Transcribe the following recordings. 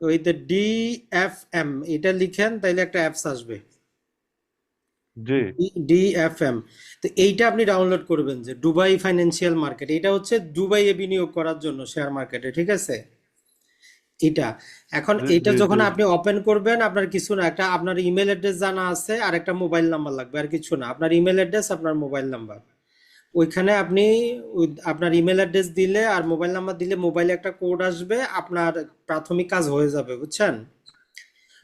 ওই যে DFM এটা লিখেন তাইলে একটা অ্যাপস আসবে। জি DFM, তো এইটা আপনি ডাউনলোড করবেন, যে দুবাই ফাইন্যান্সিয়াল মার্কেট, এটা হচ্ছে দুবাইয়ে বিনিয়োগ করার জন্য শেয়ার মার্কেটে, ঠিক আছে? এটা এখন জি এটা জি জি যখন আপনি ওপেন করবেন, আপনার কিছু না, একটা আপনার ইমেল অ্যাড্রেস জানা আছে আর একটা মোবাইল নাম্বার লাগবে, আর কিছু না, আপনার ইমেল অ্যাড্রেস, আপনার মোবাইল নাম্বার। ওইখানে আপনি আপনার ইমেল অ্যাড্রেস দিলে আর মোবাইল নাম্বার দিলে মোবাইলে একটা কোড আসবে, আপনার প্রাথমিক কাজ হয়ে যাবে, বুঝছেন?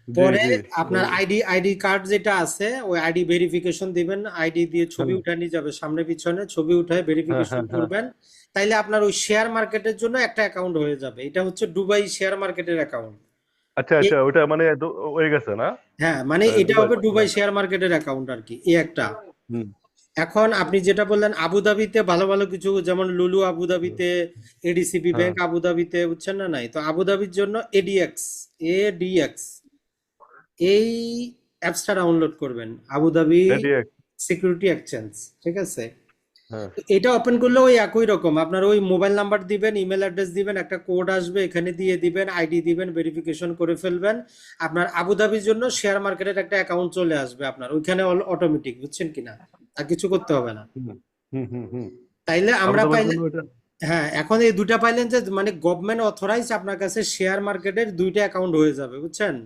জি পরে জি। আপনার আইডি কার্ড যেটা আছে, ওই আইডি ভেরিফিকেশন দিবেন, আইডি দিয়ে ছবি হ্যাঁ উঠানি যাবে, সামনে পিছনে ছবি উঠায় হ্যাঁ ভেরিফিকেশন হ্যাঁ হ্যাঁ। করবেন। তাইলে আপনার ওই শেয়ার মার্কেটের জন্য একটা অ্যাকাউন্ট হয়ে যাবে। এটা হচ্ছে দুবাই শেয়ার মার্কেটের অ্যাকাউন্ট। আচ্ছা আচ্ছা, ওটা মানে হয়ে গেছে না? হ্যাঁ, মানে এটা দুবাই। হবে দুবাই হ্যাঁ। শেয়ার মার্কেটের অ্যাকাউন্ট আর কি, এই একটা। হুম এখন আপনি যেটা বললেন আবুধাবিতে ভালো ভালো কিছু, যেমন লুলু হুম। আবুধাবিতে, এডিসিবি হ্যাঁ। ব্যাংক আবুধাবিতে, বুঝছেন না? নাই তো আবুধাবির জন্য এডিএক্স এই অ্যাপসটা ডাউনলোড করবেন, আবুধাবি এডিএক্স। সিকিউরিটি এক্সচেঞ্জ, ঠিক আছে? হ্যাঁ তো এটা ওপেন করলে ওই একই রকম, আপনার ওই মোবাইল নাম্বার দিবেন, ইমেল অ্যাড্রেস দিবেন, একটা কোড আসবে, এখানে দিয়ে দিবেন, আইডি দিবেন, ভেরিফিকেশন করে ফেলবেন। আপনার আবুধাবির জন্য শেয়ার মার্কেটের একটা অ্যাকাউন্ট চলে আসবে আপনার ওইখানে, অটোমেটিক, বুঝছেন কিনা? আর কিছু করতে হবে না। হুম হুম হুম হুম। তাইলে আমরা আবুধাবির পাইলে, জন্য এটা। হ্যাঁ, এখন এই দুটা পাইলেন যে মানে গভর্নমেন্ট অথরাইজ আপনার কাছে শেয়ার মার্কেটের দুইটা অ্যাকাউন্ট হয়ে যাবে, বুঝছেন?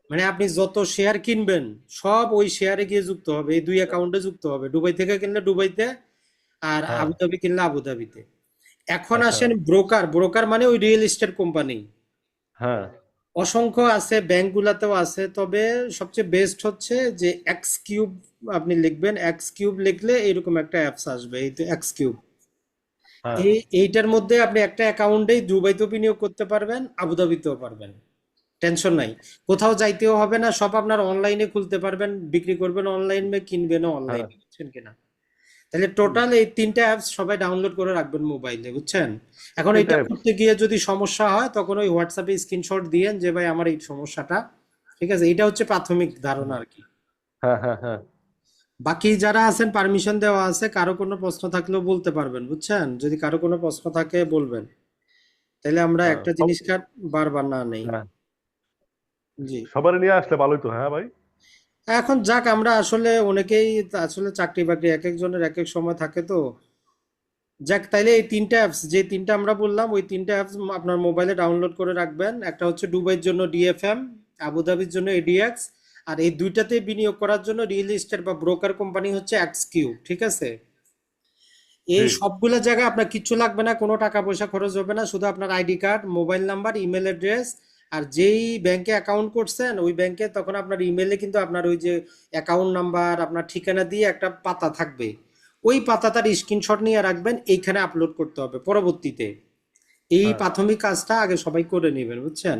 মানে আপনি যত শেয়ার কিনবেন সব ওই শেয়ারে গিয়ে যুক্ত হবে, এই দুই অ্যাকাউন্টে যুক্ত হবে, দুবাই থেকে কিনলে দুবাইতে, আর হ্যাঁ। আবুধাবি কিনলে আবুধাবিতে। এখন আচ্ছা। আসেন ব্রোকার, ব্রোকার মানে ওই রিয়েল এস্টেট কোম্পানি। হ্যাঁ। অসংখ্য আছে, ব্যাংকগুলোতেও আছে, তবে সবচেয়ে বেস্ট হচ্ছে যে এক্স কিউব। আপনি লিখবেন এক্স কিউব, লিখলে এরকম একটা অ্যাপস আসবে, এই তো এক্স কিউব। হ্যাঁ। এইটার মধ্যে আপনি একটা অ্যাকাউন্টেই দুবাইতেও বিনিয়োগ করতে পারবেন, আবুধাবিতেও পারবেন, টেনশন নাই। কোথাও যাইতেও হবে না, সব আপনার অনলাইনে খুলতে পারবেন, বিক্রি করবেন অনলাইনে, কিনবেনও হ্যাঁ। অনলাইনে, বুঝছেন কিনা? তাহলে টোটাল এই তিনটা অ্যাপস সবাই ডাউনলোড করে রাখবেন মোবাইলে, বুঝছেন? এখন তিনটা এটা অ্যাপস। করতে গিয়ে যদি সমস্যা হয়, তখন ওই হোয়াটসঅ্যাপে স্ক্রিনশট দিয়েন যে ভাই আমার এই সমস্যাটা, ঠিক আছে? এটা হচ্ছে প্রাথমিক ধারণা আর কি। হ্যাঁ হ্যাঁ হ্যাঁ। বাকি যারা আছেন পারমিশন দেওয়া আছে, কারো কোনো প্রশ্ন থাকলেও বলতে পারবেন, বুঝছেন? যদি কারো কোনো প্রশ্ন থাকে বলবেন, তাহলে আমরা হ্যাঁ একটা জিনিস কার বারবার না নেই। হ্যাঁ। জি। সবারই নিয়ে আসলে ভালোই তো, হ্যাঁ ভাই। এখন যাক, আমরা আসলে অনেকেই আসলে চাকরি বাকরি এক একজনের এক এক সময় থাকে তো। যাক, তাইলে এই তিনটা অ্যাপস, যে তিনটা আমরা বললাম, ওই তিনটা অ্যাপস আপনার মোবাইলে ডাউনলোড করে রাখবেন। একটা হচ্ছে দুবাইয়ের জন্য DFM, আবুধাবির জন্য ADX, আর এই দুইটাতে বিনিয়োগ করার জন্য রিয়েল এস্টেট বা ব্রোকার কোম্পানি হচ্ছে XQ, ঠিক আছে? জি এই সবগুলো জায়গায় আপনার কিচ্ছু লাগবে না, কোনো টাকা পয়সা খরচ হবে না, শুধু আপনার ID card, mobile number, email address, আর যেই ব্যাংকে অ্যাকাউন্ট করছেন ওই ব্যাংকে, তখন আপনার ইমেলে কিন্তু আপনার ওই যে অ্যাকাউন্ট নাম্বার, আপনার ঠিকানা দিয়ে একটা পাতা থাকবে, ওই পাতাটার স্ক্রিনশট নিয়ে রাখবেন, এইখানে আপলোড করতে হবে পরবর্তীতে। এই হ্যাঁ প্রাথমিক কাজটা আগে সবাই করে নেবেন, বুঝছেন?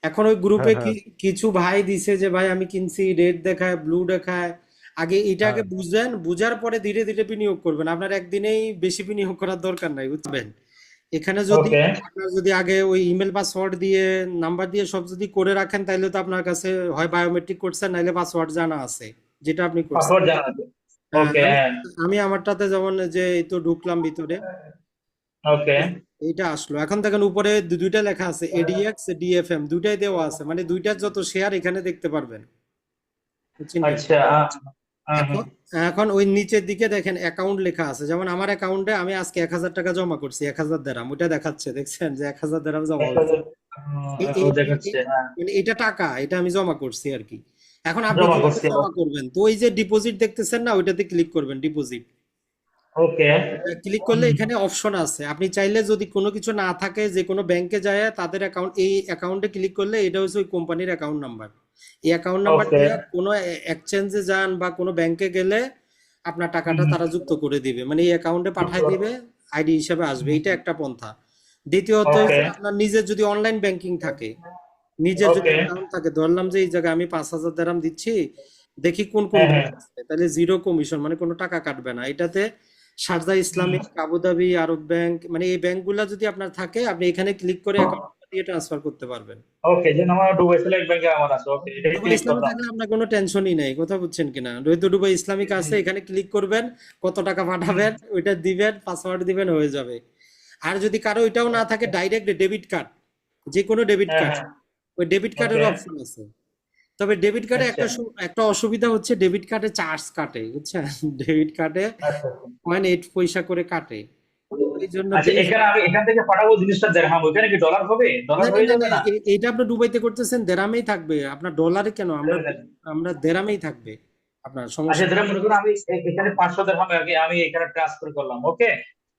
এখন ওই হ্যাঁ গ্রুপে হ্যাঁ কিছু ভাই দিছে যে ভাই আমি কিনছি, রেড দেখায়, ব্লু দেখায়। আগে এটা হ্যাঁ। আগে বুঝেন, বুঝার পরে ধীরে ধীরে বিনিয়োগ করবেন, আপনার একদিনেই বেশি বিনিয়োগ করার দরকার নাই, বুঝবেন? এখানে যদি ওকে। আপনার যদি আগে ওই ইমেল পাসওয়ার্ড দিয়ে, নাম্বার দিয়ে সব যদি করে রাখেন, তাহলে তো আপনার কাছে হয় বায়োমেট্রিক করছেন, নাইলে পাসওয়ার্ড জানা আছে, যেটা আপনি করছেন। পাসওয়ার্ড জানা আছে। হ্যাঁ, ওকে। আমি হ্যাঁ। আমি আমারটাতে যেমন যে এই তো ঢুকলাম ভিতরে, ওকে। এইটা আসলো। এখন দেখেন উপরে দুইটা লেখা আছে, ADX DFM, দুইটাই দেওয়া আছে, মানে দুইটার যত শেয়ার এখানে দেখতে পারবেন, বুঝছেন কি? আচ্ছা। হুম। এখন এখন ওই নিচের দিকে দেখেন অ্যাকাউন্ট লেখা আছে, যেমন আমার অ্যাকাউন্টে আমি আজকে 1,000 টাকা জমা করছি, 1,000 দেরাম, ওটা দেখাচ্ছে, দেখছেন যে 1,000 দেরাম জমা হয়েছে। এখন দেখাচ্ছে, হ্যাঁ। মানে এটা টাকা, এটা আমি জমা করছি আর কি। এখন আপনি জমা কিভাবে করছি। জমা করবেন? তো ওই যে ডিপোজিট দেখতেছেন না, ওইটাতে ক্লিক করবেন, ডিপোজিট। ওকে। ক্লিক করলে এখানে অপশন আছে, আপনি চাইলে যদি কোনো কিছু না থাকে, যে কোনো ব্যাংকে যায় তাদের অ্যাকাউন্ট, এই অ্যাকাউন্টে ক্লিক করলে এটা হচ্ছে ওই কোম্পানির অ্যাকাউন্ট নাম্বার। এই অ্যাকাউন্ট নাম্বার ওকে। দিয়ে কোনো এক্সচেঞ্জে যান বা কোনো ব্যাংকে গেলে আপনার টাকাটা তারা যুক্ত করে দিবে, মানে এই অ্যাকাউন্টে পাঠায় দিবে, আইডি হিসেবে আসবে, এটা একটা পন্থা। দ্বিতীয়ত ওকে। হচ্ছে আপনার নিজের যদি অনলাইন ব্যাংকিং থাকে, নিজের যদি ওকে। অ্যাকাউন্ট থাকে, ধরলাম যে এই জায়গায় আমি 5,000 দেরাম দিচ্ছি, দেখি কোন কোন হ্যাঁ হ্যাঁ। ব্যাংক আছে, তাহলে জিরো কমিশন, মানে কোনো টাকা কাটবে না এটাতে। শারজা ইসলামিক, আবুধাবি, আরব ব্যাংক, মানে এই ব্যাংকগুলা যদি আপনার থাকে, আপনি এখানে ক্লিক করে অ্যাকাউন্ট দিয়ে ট্রান্সফার করতে পারবেন। ওকে, যেন আমার ডুবাই সেলেক্ট ব্যাংকে আমার আছে, ওকে, এটাই দুবাই ক্লিক ইসলামে করলাম। থাকলে আপনার কোনো টেনশনই নেই, কথা বুঝছেন কিনা? রইতো দুবাই ইসলামিক আছে, এখানে ক্লিক করবেন, কত টাকা পাঠাবেন ওইটা দিবেন, পাসওয়ার্ড দিবেন, হয়ে যাবে। আর যদি কারো ওইটাও না থাকে, ডাইরেক্ট ডেবিট কার্ড, যে কোনো ডেবিট হ্যাঁ কার্ড, হ্যাঁ ওই ডেবিট কার্ডের ওকে অপশন আছে। তবে ডেবিট কার্ডে আচ্ছা একটা অসুবিধা হচ্ছে, ডেবিট কার্ডে চার্জ কাটে, বুঝছেন? ডেবিট কার্ডে আচ্ছা পয়েন্ট 8 পয়সা করে কাটে, এই জন্য আচ্ছা বেশ। এখানে আমি এখান থেকে পাঠাবো জিনিসটা দেড়হাম, ওইখানে কি ডলার হবে, না ডলার না হয়ে না যাবে না, না? এইটা আপনি দুবাইতে করতেছেন, দেরামেই থাকবে আপনার, ডলারে কেন? আমরা আমরা দেরামেই থাকবে, আপনার আচ্ছা সমস্যা যেটা মনে করুন আমি এখানে 500 দেড়হাম আগে আমি এখানে ট্রান্সফার করলাম, ওকে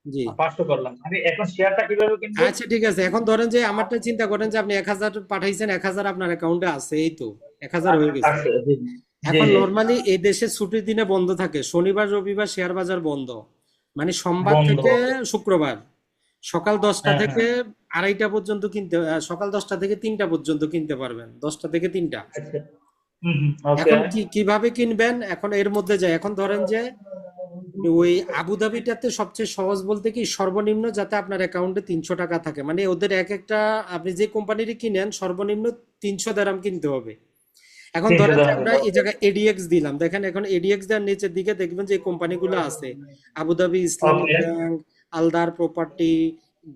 জি। 500 করলাম, আমি এখন শেয়ারটা কিভাবে কিনবো? আচ্ছা ঠিক আছে, এখন ধরেন যে আমারটা চিন্তা করেন যে আপনি 1,000 পাঠাইছেন, 1,000 আপনার অ্যাকাউন্টে আছে, এই তো 1,000 হয়ে গেছে। আচ্ছা জি জি এখন জি নর্মালি এই দেশে ছুটির দিনে বন্ধ থাকে, শনিবার রবিবার শেয়ার বাজার বন্ধ, মানে সোমবার বন্ধ, থেকে ওকে শুক্রবার সকাল 10টা হ্যাঁ হ্যাঁ থেকে আড়াইটা পর্যন্ত কিনতে, সকাল 10টা থেকে 3টা পর্যন্ত কিনতে পারবেন, 10টা থেকে 3টা। আচ্ছা ওকে এখন কিভাবে কিনবেন, এখন এর মধ্যে যায়, এখন ধরেন যে ওই আবুধাবিটাতে সবচেয়ে সহজ বলতে কি, সর্বনিম্ন যাতে আপনার অ্যাকাউন্টে 300 টাকা থাকে, মানে ওদের এক একটা, আপনি যে কোম্পানিরই কিনেন সর্বনিম্ন 300 দিরহাম কিনতে হবে। এখন 300 ধরেন যে দেড়হাম আমরা এই ওকে জায়গায় এডিএক্স দিলাম, দেখেন এখন এডিএক্স দেওয়ার নিচের দিকে দেখবেন যে কোম্পানিগুলো আছে, আবুধাবি ইসলামিক ওকে ব্যাংক, আলদার প্রপার্টি,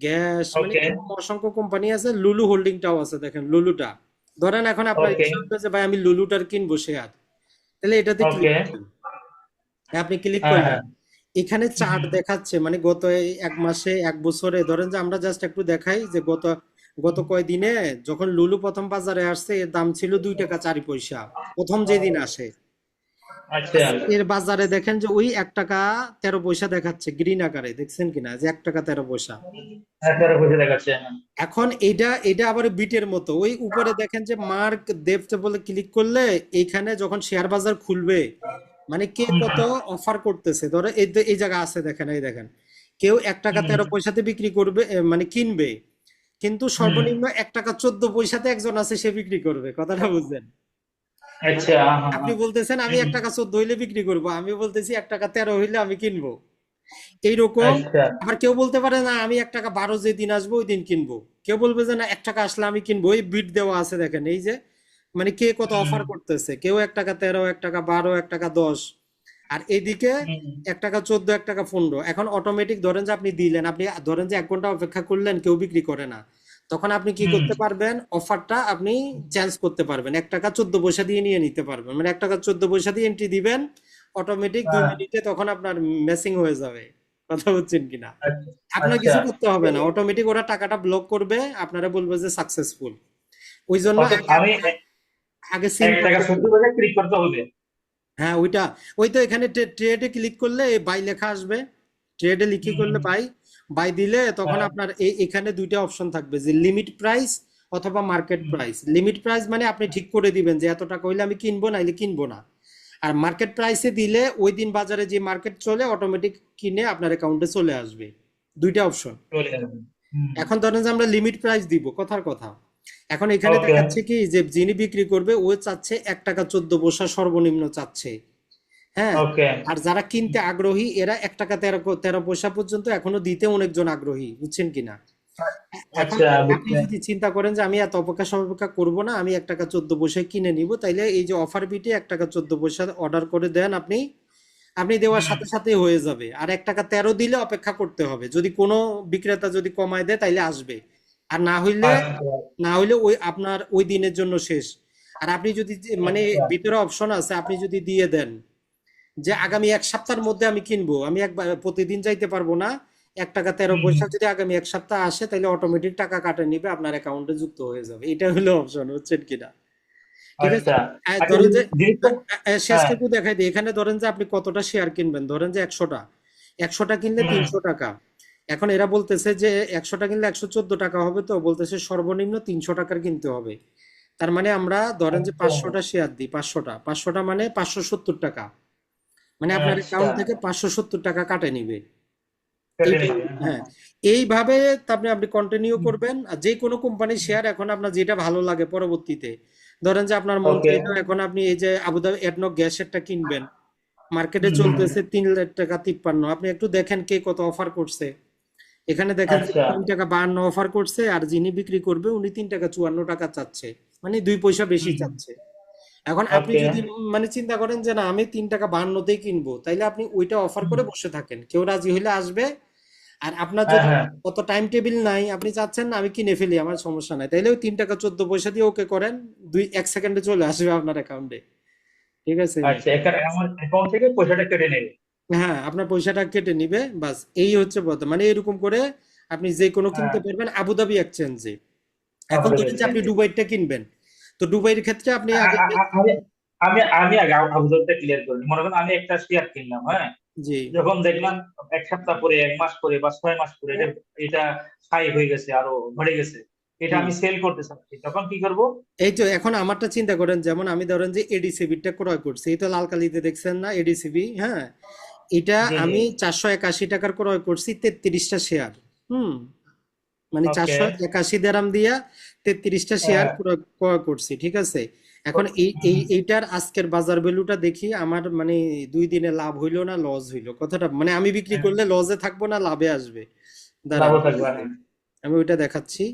গ্যাস, মানে ওকে এরকম অসংখ্য কোম্পানি আছে, লুলু হোল্ডিংটাও আছে, দেখেন লুলুটা। ধরেন এখন আপনার ওকে ইচ্ছা হচ্ছে যে ভাই আমি লুলুটার কিনবো শেয়ার, তাহলে এটাতে ক্লিক ওকে করেন। আপনি ক্লিক হ্যাঁ করলেন, হ্যাঁ এখানে হুম, চার্ট হুম, দেখাচ্ছে, মানে গত এই 1 মাসে 1 বছরে, ধরেন যে আমরা জাস্ট একটু দেখাই যে গত গত হুম, কয়দিনে, যখন লুলু প্রথম বাজারে আসছে এর দাম ছিল 2 টাকা 4 পয়সা, প্রথম যেদিন আসে। আচ্ছা এর বাজারে দেখেন যে ওই 1 টাকা 13 পয়সা দেখাচ্ছে, গ্রিন আকারে দেখছেন কিনা, যে 1 টাকা 13 পয়সা। হ্যাঁ স্যার বুঝে দেখাচ্ছে হ্যাঁ এখন এটা আবার বিটের মতো, ওই উপরে দেখেন যে মার্ক ডেপথ বলে ক্লিক করলে, এইখানে যখন শেয়ার বাজার খুলবে, মানে কে হুম, কত অফার করতেছে, ধরো এই জায়গা আছে, দেখেন এই দেখেন, কেউ এক টাকা হুম, তেরো পয়সাতে বিক্রি করবে, মানে কিনবে, কিন্তু হুম, সর্বনিম্ন 1 টাকা 14 পয়সাতে একজন আছে, সে বিক্রি করবে, কথাটা বুঝলেন? আচ্ছা হ্যাঁ হ্যাঁ আপনি হ্যাঁ, বলতেছেন আমি হুম, 1 টাকা 14 হইলে বিক্রি করব, আমি বলতেছি 1 টাকা 13 হইলে আমি কিনবো, এইরকম। আচ্ছা আবার কেউ বলতে পারে না আমি 1 টাকা 12 যে দিন আসবো ওই দিন কিনবো, কেউ বলবে যে না 1 টাকা আসলে আমি কিনবো, এই বিট দেওয়া আছে দেখেন, এই যে মানে কে কত হুম, অফার করতেছে, কেউ 1 টাকা 13, 1 টাকা 12, 1 টাকা 10, আর এদিকে হুম, 1 টাকা 14, 1 টাকা 15। এখন অটোমেটিক ধরেন যে আপনি দিলেন, আপনি ধরেন যে 1 ঘন্টা অপেক্ষা করলেন, কেউ বিক্রি করে না, তখন আপনি কি হুম, করতে পারবেন, অফারটা আপনি চেঞ্জ করতে পারবেন, 1 টাকা 14 পয়সা দিয়ে নিয়ে নিতে পারবেন, মানে 1 টাকা 14 পয়সা দিয়ে এন্ট্রি দিবেন, অটোমেটিক দুই হ্যাঁ, মিনিটে তখন আপনার ম্যাচিং হয়ে যাবে, কথা বুঝছেন কিনা? আচ্ছা আপনার আচ্ছা কিছু করতে হবে না, অটোমেটিক ওরা টাকাটা ব্লক করবে, আপনারা বলবে যে সাকসেসফুল। ওই জন্য অর্থাৎ আগে আমি আগে সিন এক টাকা করতে সত্তর হবে। পয়সা ক্লিক করতে হবে? হ্যাঁ ওইটা, ওই তো এখানে ট্রেডে ক্লিক করলে বাই লেখা আসবে, ট্রেডে লিখে হুম, করলে বাই, বাই দিলে তখন হ্যাঁ, আপনার এখানে দুইটা অপশন থাকবে, যে লিমিট প্রাইস অথবা মার্কেট হুম, প্রাইস। লিমিট প্রাইস মানে আপনি ঠিক করে দিবেন যে এত টাকা হইলে আমি কিনবো, নাইলে কিনবো না। আর মার্কেট প্রাইসে দিলে ওই দিন বাজারে যে মার্কেট চলে অটোমেটিক কিনে আপনার অ্যাকাউন্টে চলে আসবে, দুইটা অপশন। চলে আসবে, হুম, এখন ধরেন যে আমরা লিমিট প্রাইস দিব, কথার কথা, এখন এখানে ওকে দেখাচ্ছে কি যে যিনি বিক্রি করবে ও চাচ্ছে 1 টাকা 14 পয়সা সর্বনিম্ন চাচ্ছে, হ্যাঁ। ওকে আর যারা কিনতে আগ্রহী এরা 1 টাকা 13 পয়সা পর্যন্ত এখনো দিতে অনেকজন আগ্রহী, বুঝছেন কিনা? এখন আচ্ছা আপনি বুঝতে যদি চিন্তা করেন যে আমি এত অপেক্ষা সপেক্ষা করবো না, আমি 1 টাকা 14 পয়সায় কিনে নিব, তাইলে এই যে অফার বিটে 1 টাকা 14 পয়সা অর্ডার করে দেন আপনি, আপনি দেওয়ার হুম, সাথে সাথে হয়ে যাবে। আর 1 টাকা 13 দিলে অপেক্ষা করতে হবে, যদি কোনো বিক্রেতা যদি কমায় দেয় তাইলে আসবে, আর না হইলে, আচ্ছা ওই আপনার ওই দিনের জন্য শেষ। আর আপনি যদি মানে আচ্ছা ভিতরে অপশন আছে, আপনি যদি দিয়ে দেন যে আগামী 1 সপ্তাহের মধ্যে আমি কিনবো, আমি একবার প্রতিদিন যাইতে পারবো না, 1 টাকা 13 হুম, পয়সা যদি আগামী 1 সপ্তাহ আসে তাহলে অটোমেটিক টাকা কাটে নিবে, আপনার অ্যাকাউন্টে যুক্ত হয়ে যাবে, এটা হলো অপশন, বুঝছেন কিনা? ঠিক আছে। আচ্ছা আচ্ছা ধরেন যে জিনিসটা হ্যাঁ শেষটুকু দেখাই দিই, এখানে ধরেন যে আপনি কতটা শেয়ার কিনবেন, ধরেন যে 100টা, 100টা কিনলে হুম, 300 টাকা। এখন এরা বলতেছে যে 100টা কিনলে 114 টাকা হবে, তো বলতেছে সর্বনিম্ন 300 টাকার কিনতে হবে। তার মানে আমরা ধরেন যে আচ্ছা 500টা শেয়ার দিই, 500টা মানে 570 টাকা, মানে আপনার আচ্ছা অ্যাকাউন্ট থেকে 570 টাকা কাটে নিবে। কেটে এইটা, নিবে হ্যাঁ হ্যাঁ, এইভাবে আপনি আপনি কন্টিনিউ হুম, করবেন। আর যে কোনো কোম্পানির শেয়ার এখন আপনার যেটা ভালো লাগে পরবর্তীতে, ধরেন যে আপনার মন ওকে চাইলো এখন আপনি এই যে আবুধাবি এডনক গ্যাসেরটা কিনবেন, মার্কেটে হুম, হুম, চলতেছে 3 টাকা 53, আপনি একটু দেখেন কে কত অফার করছে, এখানে দেখেন যে আচ্ছা 3 টাকা 52 অফার করছে, আর যিনি বিক্রি করবে উনি 3 টাকা 54 টাকা চাচ্ছে, মানে 2 পয়সা বেশি হুম, চাচ্ছে। এখন আপনি ওকে যদি মানে চিন্তা করেন যে না আমি 3 টাকা 52তেই কিনবো, তাইলে আপনি ওইটা অফার হুম, করে বসে থাকেন, কেউ রাজি হইলে আসবে, আর আপনার হ্যাঁ যদি হ্যাঁ অত টাইম টেবিল নাই, আপনি চাচ্ছেন না আমি কিনে ফেলি, আমার সমস্যা নাই, তাইলে ওই 3 টাকা 14 পয়সা দিয়ে ওকে করেন, 1 সেকেন্ডে চলে আসবে আপনার অ্যাকাউন্টে। ঠিক আছে নি? আচ্ছা, এখানে আমার অ্যাকাউন্ট থেকে পয়সাটা কেটে নেবে। হ্যাঁ, আপনার পয়সাটা কেটে নিবে, বাস এই হচ্ছে কথা। মানে এরকম করে আপনি যে কোনো হ্যাঁ, কিনতে পারবেন আবুধাবি এক্সচেঞ্জে। এখন আমাদের ধরেন যে আপনি এক্সচেঞ্জে। দুবাইটা কিনবেন, তো দুবাইয়ের ক্ষেত্রে আপনি আ- আগে আ- আ- আমি আমি আমি আগে আবুধাবিটা ক্লিয়ার করি। মনে করেন আমি একটা শেয়ার কিনলাম, হ্যাঁ, জি, যখন দেখলাম 1 সপ্তাহ পরে, 1 মাস পরে বা 6 মাস পরে এটা এটা হাই হয়ে গেছে, আরো বেড়ে গেছে, এটা হুম, আমি সেল করতে চাচ্ছি, তখন কি করব? এই তো এখন আমারটা চিন্তা করেন, যেমন আমি ধরেন যে এডিসিবিটা ক্রয় করছি, এই তো লাল কালিতে দেখছেন না এডিসিবি, হ্যাঁ, এটা জি জি। আমি 481 টাকার ক্রয় করছি 33টা শেয়ার। হুম, মানে ওকে। 481 দেরাম দিয়া 33টা শেয়ার হ্যাঁ। ক্রয় ক্রয় করছি, ঠিক আছে। এখন এইটার আজকের বাজার ভ্যালুটা দেখি আমার, মানে 2 দিনে লাভ হইলো না লস হইলো, কথাটা মানে আমি বিক্রি হ্যাঁ, করলে লসে থাকবো না লাভে আসবে। দাঁড়ান, লাভও থাকবে, হ্যাঁ। আমি ওইটা দেখাচ্ছি।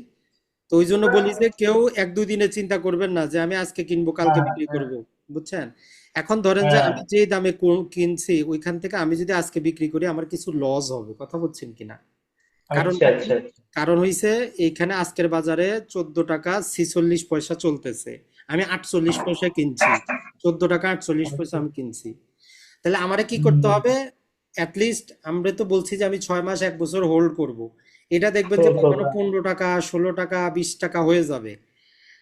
তো ওই জন্য বলি যে কেউ 1-2 দিনে চিন্তা করবেন না যে আমি আজকে কিনবো কালকে হ্যাঁ বিক্রি হ্যাঁ করব, বুঝছেন। এখন ধরেন যে হ্যাঁ। আমি যে দামে কিনছি ওইখান থেকে আমি যদি আজকে বিক্রি করি আমার কিছু লস হবে, কথা বলছেন কিনা। আচ্ছা কারণটা কি? আচ্ছা আচ্ছা। কারণ হইছে এইখানে আজকের বাজারে 14 টাকা 46 পয়সা চলতেছে, আমি 48 পয়সা কিনছি, 14 টাকা 48 পয়সা আমি কিনছি। তাহলে আমারে কি করতে হুম। হবে? অ্যাটলিস্ট আমরা তো বলছি যে আমি 6 মাস 1 বছর হোল্ড করব, এটা দেখবেন যে হোল্ড কখনো করবা। 15 টাকা 16 টাকা 20 টাকা হয়ে যাবে।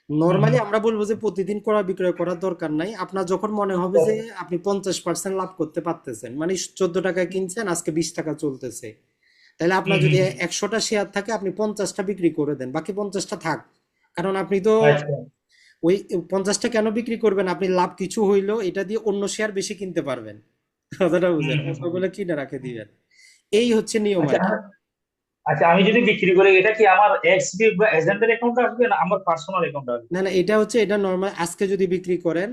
হুম নর্মালি হুম। আমরা বলবো যে প্রতিদিন ক্রয় বিক্রয় করার দরকার নাই, আপনার যখন মনে হবে যে আপনি 50% লাভ করতে পারতেছেন, মানে 14 টাকায় কিনছেন আজকে 20 টাকা চলতেছে, তাহলে হুম আপনার যদি হুম। 100টা শেয়ার থাকে আপনি 50টা বিক্রি করে দেন, বাকি 50টা থাক। কারণ আপনি তো আচ্ছা। ওই 50টা কেন বিক্রি করবেন, আপনি লাভ কিছু হইলো এটা দিয়ে অন্য শেয়ার বেশি কিনতে পারবেন। কথাটা হুম বুঝেন, হুম হুম। অন্যগুলো কিনে রাখে দিবেন। এই হচ্ছে নিয়ম আচ্ছা আর কি। আচ্ছা, আমি যদি বিক্রি করি, এটা কি আমার এক্সডি বা এজেন্টের অ্যাকাউন্টে আসবে না আমার পার্সোনাল অ্যাকাউন্টে আসবে? না না, এটা হচ্ছে, এটা নর্মাল আজকে যদি বিক্রি করেন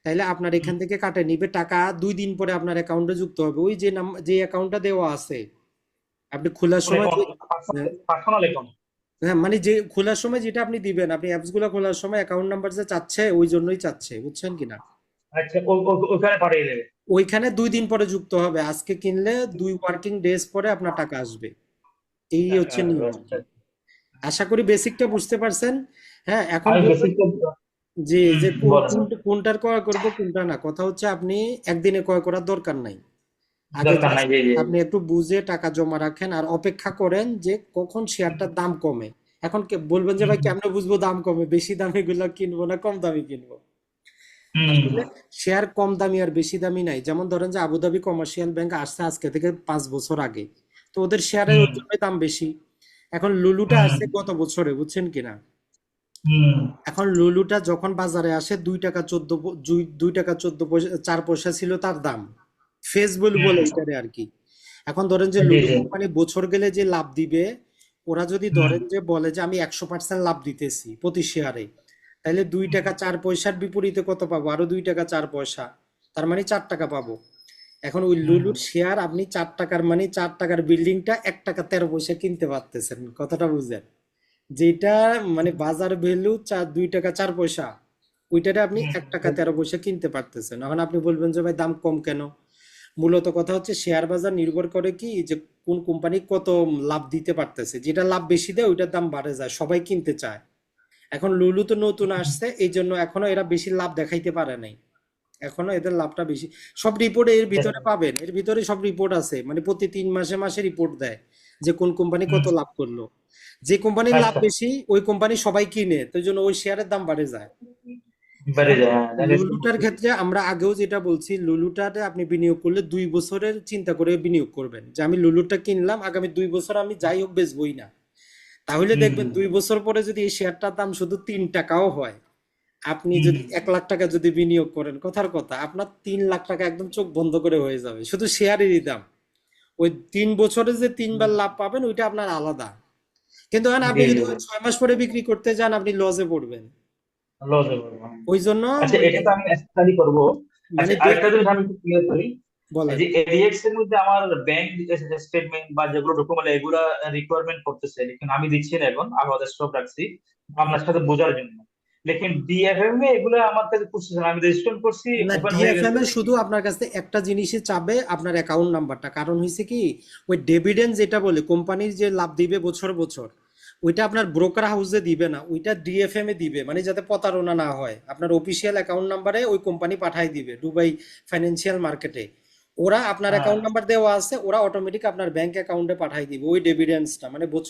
তাহলে আপনার হুম। এখান থেকে কাটে নিবে টাকা, 2 দিন পরে আপনার অ্যাকাউন্টে যুক্ত হবে, ওই যে যে অ্যাকাউন্টটা দেওয়া আছে আপনি খোলার কোন সময় যে, অ্যাকাউন্ট? Personal account? হ্যাঁ মানে যে খোলার সময় যেটা আপনি দিবেন, আপনি অ্যাপস গুলো খোলার সময় অ্যাকাউন্ট নাম্বার যে চাচ্ছে ওই জন্যই চাচ্ছে, বুঝছেন কিনা। আচ্ছা, ওখানে পাঠিয়ে দেবে। ওইখানে 2 দিন পরে যুক্ত হবে, আজকে কিনলে 2 ওয়ার্কিং ডেজ পরে আপনার টাকা আসবে। এই টাকা হচ্ছে আসবে, নিয়ম আর আচ্ছা। কি। আশা করি বেসিকটা বুঝতে পারছেন। হ্যাঁ, এখন আমি বলবেন বেসিকটা। যে যে বলেন। কোনটার ক্রয় করব কোনটা না, কথা হচ্ছে আপনি একদিনে ক্রয় করার দরকার নাই। আগে দরকার নাই, জাস্ট জি জি। আপনি একটু বুঝে টাকা জমা রাখেন আর অপেক্ষা করেন যে কখন শেয়ারটার দাম কমে। এখন বলবেন যে হুম ভাই কেমনে বুঝবো দাম কমে, বেশি দামি গুলো কিনবো না কম দামি কিনবো। হুম। আসলে শেয়ার কম দামি আর বেশি দামি নাই, যেমন ধরেন যে আবুধাবি কমার্শিয়াল ব্যাংক আসছে আজকে থেকে 5 বছর আগে, তো ওদের শেয়ারের ওই হুম জন্যই দাম বেশি। এখন লুলুটা হুম আসছে গত বছরে, বুঝছেন কিনা। হুম এখন লুলুটা যখন বাজারে আসে 2 টাকা 14 পয়সা 4 পয়সা ছিল তার দাম, ফেস ভ্যালু বলে হুম। এটারে আর কি। এখন ধরেন যে জি লুলু জি। কোম্পানি বছর গেলে যে লাভ দিবে, ওরা যদি হুম ধরেন যে বলে যে আমি 100% লাভ দিতেছি প্রতি শেয়ারে, তাহলে 2 টাকা 4 পয়সার বিপরীতে কত পাবো, আরো 2 টাকা 4 পয়সা, তার মানে 4 টাকা পাবো। এখন ওই হুম। লুলুর শেয়ার আপনি 4 টাকার, মানে 4 টাকার বিল্ডিংটা 1 টাকা 13 পয়সা কিনতে পারতেছেন, কথাটা বুঝলেন। যেটা মানে বাজার ভ্যালু 2 টাকা 4 পয়সা, ওইটারে আপনি 1 টাকা 13 পয়সা কিনতে পারতেছেন। এখন আপনি বলবেন যে ভাই দাম কম কেন, মূলত কথা হচ্ছে শেয়ার বাজার নির্ভর করে কি যে কোন কোম্পানি কত লাভ দিতে পারতেছে, যেটা লাভ বেশি দেয় ওইটার দাম বাড়ে যায়, সবাই কিনতে চায়। এখন লুলু তো নতুন আসছে এই জন্য এখনো এরা বেশি লাভ দেখাইতে পারে নাই, এখনো এদের লাভটা বেশি। সব রিপোর্ট এর ভিতরে পাবেন, এর ভিতরে সব রিপোর্ট আছে, মানে প্রতি 3 মাসে রিপোর্ট দেয় যে কোন কোম্পানি হুম। কত লাভ করলো। যে কোম্পানির লাভ আচ্ছা। বেশি ওই কোম্পানি সবাই কিনে, তো ওই জন্য ওই শেয়ারের দাম বাড়ে যায়। বেড়ে এখন যায়, হ্যাঁ, তাহলে লুলুটার ক্ষেত্রে আমরা আগেও যেটা বলছি, লুলুটাতে আপনি বিনিয়োগ করলে 2 বছরের চিন্তা করে বিনিয়োগ করবেন, যে আমি লুলুটা কিনলাম আগামী 2 বছর আমি যাই হোক বেচবই না। তাহলে হুম। দেখবেন 2 বছর পরে যদি এই শেয়ারটার দাম শুধু 3 টাকাও হয়, আপনি হুম। যদি 1 লাখ টাকা যদি বিনিয়োগ করেন, কথার কথা আপনার 3 লাখ টাকা একদম চোখ বন্ধ করে হয়ে যাবে, শুধু শেয়ারেরই দাম। ওই 3 বছরে যে 3 বার লাভ পাবেন ওইটা আপনার আলাদা। কিন্তু এখন জি আপনি যদি জি ওই জি। 6 মাস পরে বিক্রি করতে যান আপনি লসে পড়বেন। লস হবে, হ্যাঁ। ওই জন্য আচ্ছা, মানে এটা তো আমি স্টাডি করবো। মানে আচ্ছা, আরেকটা জিনিস আমি ক্লিয়ার করি। এই বলেন। যে এডিএক্স এর মধ্যে আমার ব্যাংক স্টেটমেন্ট বা যেগুলো ডকুমেন্ট এগুলা রিকোয়ারমেন্ট করতেছে, কিন্তু আমি দিচ্ছি না এখন, আমি ওদের স্টপ রাখছি আপনার সাথে বোঝার জন্য। লেকিন ডিএফএম এ এগুলো আমার কাছে প্রসেস আমি রেজিস্ট্রেশন করছি, না, ওপেন হয়ে ডিএফএম গেছে। এ শুধু আপনার কাছে একটা জিনিসই চাবে, আপনার অ্যাকাউন্ট নাম্বারটা। কারণ হয়েছে কি, ওই ডিভিডেন্ড যেটা বলে কোম্পানির যে লাভ দিবে বছর বছর, ওইটা আপনার ব্রোকার হাউসে দিবে না, ওইটা ডিএফএম এ দিবে, মানে যাতে প্রতারণা না হয়। আপনার অফিসিয়াল অ্যাকাউন্ট নাম্বারে ওই কোম্পানি পাঠাই দিবে দুবাই ফাইন্যান্সিয়াল মার্কেটে। ওরা আপনার হ্যাঁ অ্যাকাউন্ট নাম্বার দেওয়া আছে, ওরা অটোমেটিক আপনার ব্যাংক অ্যাকাউন্টে পাঠাই দিবে ওই ডিভিডেন্ডসটা, মানে বছর